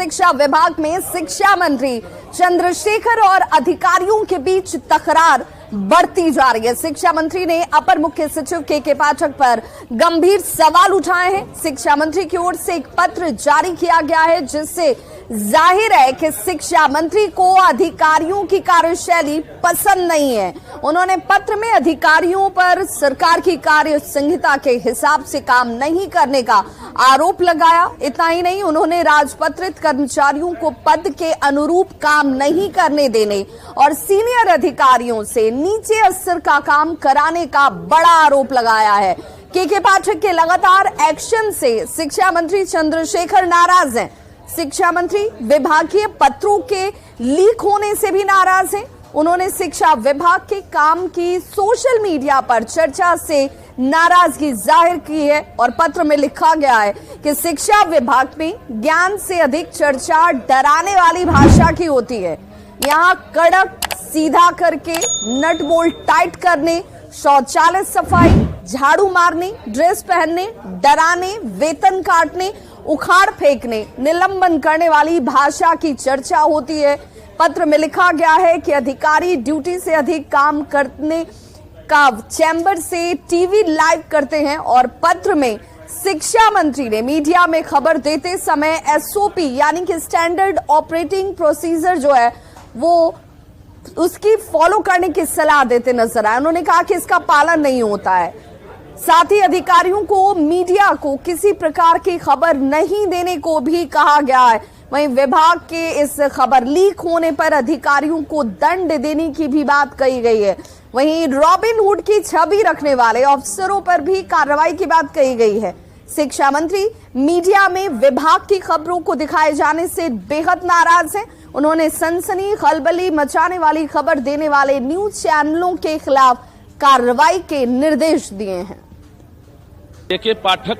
शिक्षा विभाग में शिक्षा मंत्री चंद्रशेखर और अधिकारियों के बीच तकरार बढ़ती जा रही है। शिक्षा मंत्री ने अपर मुख्य सचिव के पाठक पर गंभीर सवाल उठाए हैं। शिक्षा मंत्री की ओर से एक पत्र जारी किया गया है जिससे जाहिर है कि शिक्षा मंत्री को अधिकारियों की कार्यशैली पसंद नहीं है। उन्होंने पत्र में अधिकारियों पर सरकार की कार्य संहिता के हिसाब से काम नहीं करने का आरोप लगाया। इतना ही नहीं, उन्होंने राजपत्रित कर्मचारियों को पद के अनुरूप काम नहीं करने देने और सीनियर अधिकारियों से नीचे स्तर का काम कराने का बड़ा आरोप लगाया है। के पाठक के लगातार एक्शन से शिक्षा मंत्री चंद्रशेखर नाराज हैं। शिक्षा मंत्री विभागीय पत्रों के लीक होने से भी नाराज हैं। उन्होंने शिक्षा विभाग के काम की सोशल मीडिया पर चर्चा से नाराजगी जाहिर की है और पत्र में लिखा गया है कि शिक्षा विभाग में ज्ञान से अधिक चर्चा डराने वाली भाषा की होती है। यहाँ कड़क सीधा करके नट बोल्ट टाइट करने, शौचालय सफाई, झाड़ू मारने, ड्रेस पहनने, डराने, वेतन काटने, उखाड़ फेंकने, निलंबन करने वाली भाषा की चर्चा होती है। पत्र में लिखा गया है कि अधिकारी ड्यूटी से अधिक काम करने का चैम्बर से टीवी लाइव करते हैं और पत्र में शिक्षा मंत्री ने मीडिया में खबर देते समय एसओपी यानी कि स्टैंडर्ड ऑपरेटिंग प्रोसीजर जो है वो उसकी फॉलो करने की सलाह देते नजर आए। उन्होंने कहा कि इसका पालन नहीं होता है। साथ ही अधिकारियों को मीडिया को किसी प्रकार की खबर नहीं देने को भी कहा गया है। वहीं विभाग के इस खबर लीक होने पर अधिकारियों को दंड देने की भी बात कही गई है। वहीं रॉबिनहुड की छवि रखने वाले अफसरों पर भी कार्रवाई की बात कही गई है। शिक्षा मंत्री मीडिया में विभाग की खबरों को दिखाए जाने से बेहद नाराज हैं। उन्होंने सनसनी खलबली मचाने वाली खबर देने वाले न्यूज चैनलों के खिलाफ कार्रवाई के निर्देश दिए हैं। के पाठक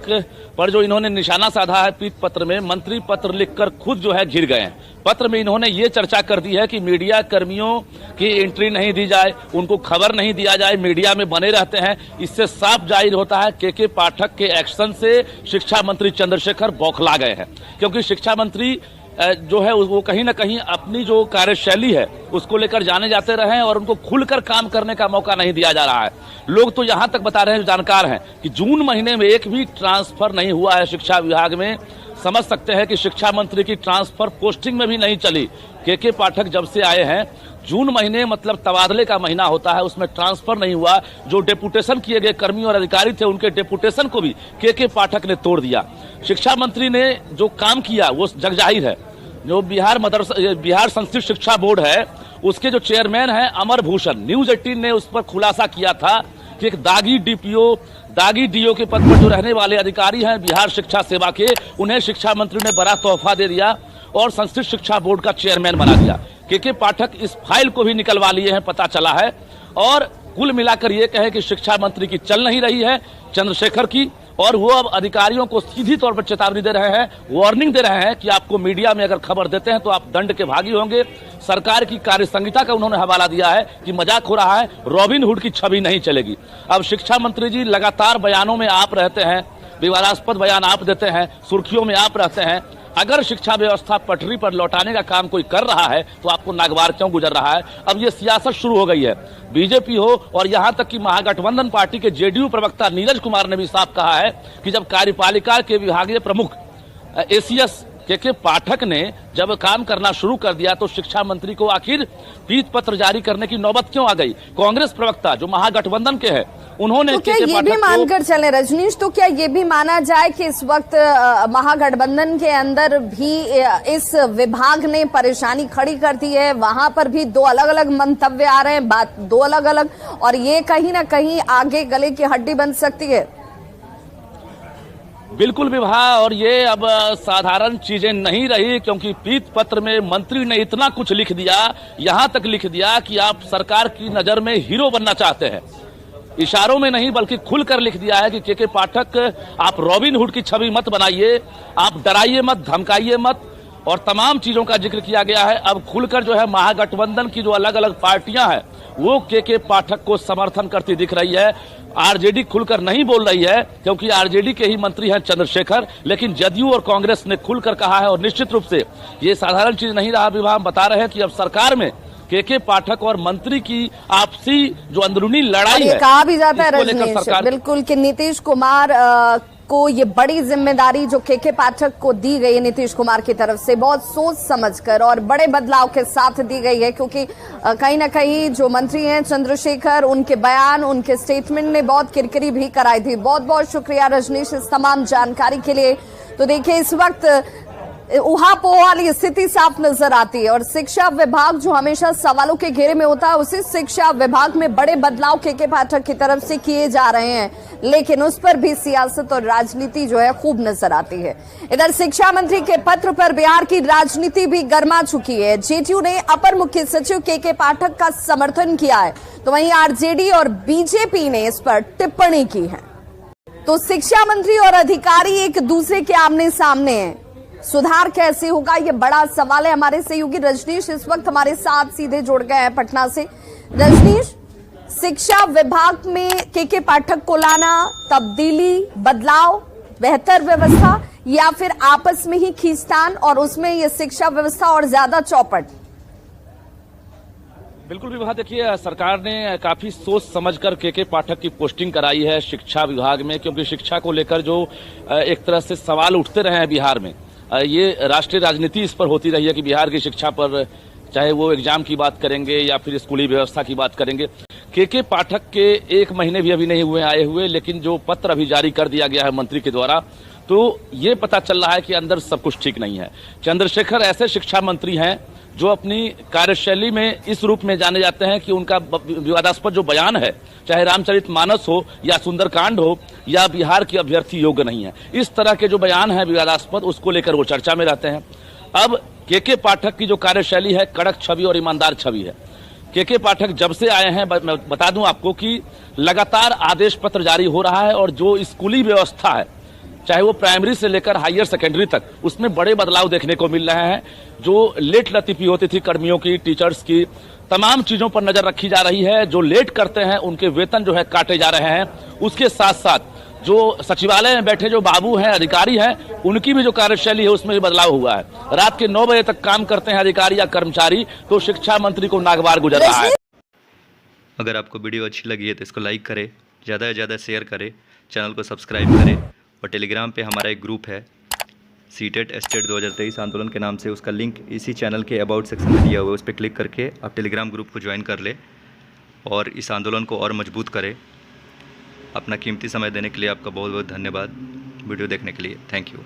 पर जो इन्होंने निशाना साधा है पीठ पत्र में, मंत्री पत्र लिखकर खुद जो है घिर गए हैं। पत्र में इन्होंने ये चर्चा कर दी है कि मीडिया कर्मियों की एंट्री नहीं दी जाए, उनको खबर नहीं दिया जाए, मीडिया में बने रहते हैं। इससे साफ जाहिर होता है के पाठक के एक्शन से शिक्षा मंत्री चंद्रशेखर बौखला गए हैं, क्योंकि शिक्षा मंत्री जो है वो कहीं ना कहीं अपनी जो कार्यशैली है उसको लेकर जाने जाते रहे और उनको खुलकर काम करने का मौका नहीं दिया जा रहा है। लोग तो यहां तक बता रहे हैं, जानकार हैं, कि जून महीने में एक भी ट्रांसफर नहीं हुआ है शिक्षा विभाग में। समझ सकते हैं कि शिक्षा मंत्री की ट्रांसफर पोस्टिंग में भी नहीं चली। के पाठक जब से आए हैं, जून महीने मतलब तबादले का महीना होता है, उसमें ट्रांसफर नहीं हुआ। जो डेपुटेशन किए गए कर्मी और अधिकारी थे उनके डेपुटेशन को भी के पाठक ने तोड़ दिया। शिक्षा मंत्री ने जो काम किया वो जगजाहिर है। जो बिहार संस्कृत शिक्षा बोर्ड है उसके जो चेयरमैन हैं अमर भूषण, न्यूज 18 ने उस पर खुलासा किया था कि एक दागी डीओ के पद पर जो रहने वाले अधिकारी हैं बिहार शिक्षा सेवा के, उन्हें शिक्षा मंत्री ने बड़ा तोहफा दे दिया और संस्कृत शिक्षा बोर्ड का चेयरमैन बना दिया। के पाठक इस फाइल को भी निकलवा लिए हैं, पता चला है। और कुल मिलाकर ये कहे कि शिक्षा मंत्री की चल नहीं रही है चंद्रशेखर की, और वो अब अधिकारियों को सीधी तौर पर चेतावनी दे रहे हैं, वार्निंग दे रहे हैं कि आपको मीडिया में अगर खबर देते हैं तो आप दंड के भागी होंगे। सरकार की कार्य संहिता का उन्होंने हवाला दिया है कि मजाक हो रहा है, रॉबिनहुड की छवि नहीं चलेगी। अब शिक्षा मंत्री जी लगातार बयानों में आप रहते हैं, विवादास्पद बयान आप देते हैं, सुर्खियों में आप रहते हैं। अगर शिक्षा व्यवस्था पटरी पर लौटाने का काम कोई कर रहा है तो आपको नागवार क्यों गुजर रहा है? अब ये सियासत शुरू हो गई है। बीजेपी हो और यहां तक कि महागठबंधन पार्टी के जेडीयू प्रवक्ता नीरज कुमार ने भी साफ कहा है कि जब कार्यपालिका के विभागीय प्रमुख एसीएस के पाठक ने जब काम करना शुरू कर दिया तो शिक्षा मंत्री को आखिर पीठ पत्र जारी करने की नौबत क्यों आ गई? कांग्रेस प्रवक्ता जो महागठबंधन के हैं उन्होंने तो क्या ये भी मानकर चले रजनीश, तो क्या ये भी माना जाए कि इस वक्त महागठबंधन के अंदर भी इस विभाग ने परेशानी खड़ी कर दी है? वहां पर भी दो अलग अलग मंतव्य आ रहे हैं, बात दो अलग अलग, और ये कहीं ना कहीं आगे गले की हड्डी बन सकती है। बिल्कुल विभा, और ये अब साधारण चीजें नहीं रही, क्योंकि पीठ पत्र में मंत्री ने इतना कुछ लिख दिया, यहां तक लिख दिया कि आप सरकार की नजर में हीरो बनना चाहते हैं। इशारों में नहीं बल्कि खुलकर लिख दिया है कि के पाठक आप रॉबिनहुड की छवि मत बनाइए, आप डराइए मत, धमकाइए मत, और तमाम चीजों का जिक्र किया गया है। अब खुलकर जो है महागठबंधन की जो अलग अलग पार्टियां हैं वो के पाठक को समर्थन करती दिख रही है। आरजेडी खुलकर नहीं बोल रही है क्योंकि आरजेडी के ही मंत्री हैं चंद्रशेखर, लेकिन जदयू और कांग्रेस ने खुलकर कहा है और निश्चित रूप से ये साधारण चीज नहीं रहा। विभाग हम बता रहे हैं कि अब सरकार में के पाठक और मंत्री की आपसी जो अंदरूनी लड़ाई है, कहा भी जाता है रजनीश बिल्कुल कि नीतीश कुमार को ये बड़ी जिम्मेदारी जो के पाठक को दी गई है नीतीश कुमार की तरफ से बहुत सोच समझकर और बड़े बदलाव के साथ दी गई है, क्योंकि कहीं ना कहीं जो मंत्री हैं चंद्रशेखर, उनके बयान, उनके स्टेटमेंट ने बहुत किरकिरी भी कराई थी। बहुत बहुत शुक्रिया रजनीश इस तमाम जानकारी के लिए। तो देखिए इस वक्त उहापोह वाली स्थिति साफ नजर आती है और शिक्षा विभाग जो हमेशा सवालों के घेरे में होता है, उसी शिक्षा विभाग में बड़े बदलाव के पाठक की तरफ से किए जा रहे हैं, लेकिन उस पर भी सियासत और राजनीति जो है खूब नजर आती है। इधर शिक्षा मंत्री के पत्र पर बिहार की राजनीति भी गर्मा चुकी है। जेडीयू ने अपर मुख्य सचिव के पाठक का समर्थन किया है, तो वहीं आरजेडी और बीजेपी ने इस पर टिप्पणी की है। तो शिक्षा मंत्री और अधिकारी एक दूसरे के आमने सामने हैं। सुधार कैसे होगा, ये बड़ा सवाल है। हमारे सहयोगी रजनीश इस वक्त हमारे साथ सीधे जुड़ गए हैं पटना से। रजनीश, शिक्षा विभाग में के पाठक को लाना, तब्दीली, बदलाव, बेहतर व्यवस्था या फिर आपस में ही खींचतान और उसमें ये शिक्षा व्यवस्था और ज्यादा चौपट? बिल्कुल विभाग, देखिए सरकार ने काफी सोच समझकर के पाठक की पोस्टिंग कराई है शिक्षा विभाग में, क्योंकि शिक्षा को लेकर जो एक तरह से सवाल उठते रहे हैं बिहार में, ये राष्ट्रीय राजनीति इस पर होती रही है कि बिहार की शिक्षा पर, चाहे वो एग्जाम की बात करेंगे या फिर स्कूली व्यवस्था की बात करेंगे। के पाठक के 1 महीने भी अभी नहीं हुए आए हुए, लेकिन जो पत्र अभी जारी कर दिया गया है मंत्री के द्वारा, तो ये पता चल रहा है कि अंदर सब कुछ ठीक नहीं है। चंद्रशेखर ऐसे शिक्षा मंत्री हैं जो अपनी कार्यशैली में इस रूप में जाने जाते हैं कि उनका विवादास्पद जो बयान है, चाहे रामचरितमानस हो या सुंदरकांड हो या बिहार की अभ्यर्थी योग्य नहीं है, इस तरह के जो बयान है विवादास्पद, उसको लेकर वो चर्चा में रहते हैं। अब के पाठक की जो कार्यशैली है कड़क छवि और ईमानदार छवि है। के पाठक जब से आए हैं, मैं बता दूं आपको कि लगातार आदेश पत्र जारी हो रहा है और जो स्कूली व्यवस्था है, चाहे वो प्राइमरी से लेकर हायर सेकेंडरी तक, उसमें बड़े बदलाव देखने को मिल रहे हैं। जो लेट लतीफी होती थी कर्मियों की, टीचर्स की, तमाम चीजों पर नजर रखी जा रही है। जो लेट करते हैं उनके वेतन जो है काटे जा रहे हैं। उसके साथ साथ जो सचिवालय में बैठे जो बाबू हैं, अधिकारी हैं, उनकी भी जो कार्यशैली है उसमें भी बदलाव हुआ है। रात के 9 बजे तक काम करते हैं अधिकारी या कर्मचारी, तो शिक्षा मंत्री को नागवार गुजर रहा है। अगर आपको वीडियो अच्छी लगी है तो इसको लाइक करें, ज़्यादा से ज़्यादा शेयर करें, चैनल को सब्सक्राइब करें और टेलीग्राम पे हमारा एक ग्रुप है सीटेट स्टेट 2023 आंदोलन के नाम से, उसका लिंक इसी चैनल के अबाउट सेक्शन में दिया हुआ है। उस पर क्लिक करके आप टेलीग्राम ग्रुप को ज्वाइन कर ले और इस आंदोलन को और मजबूत करें। अपना कीमती समय देने के लिए आपका बहुत बहुत धन्यवाद। वीडियो देखने के लिए थैंक यू।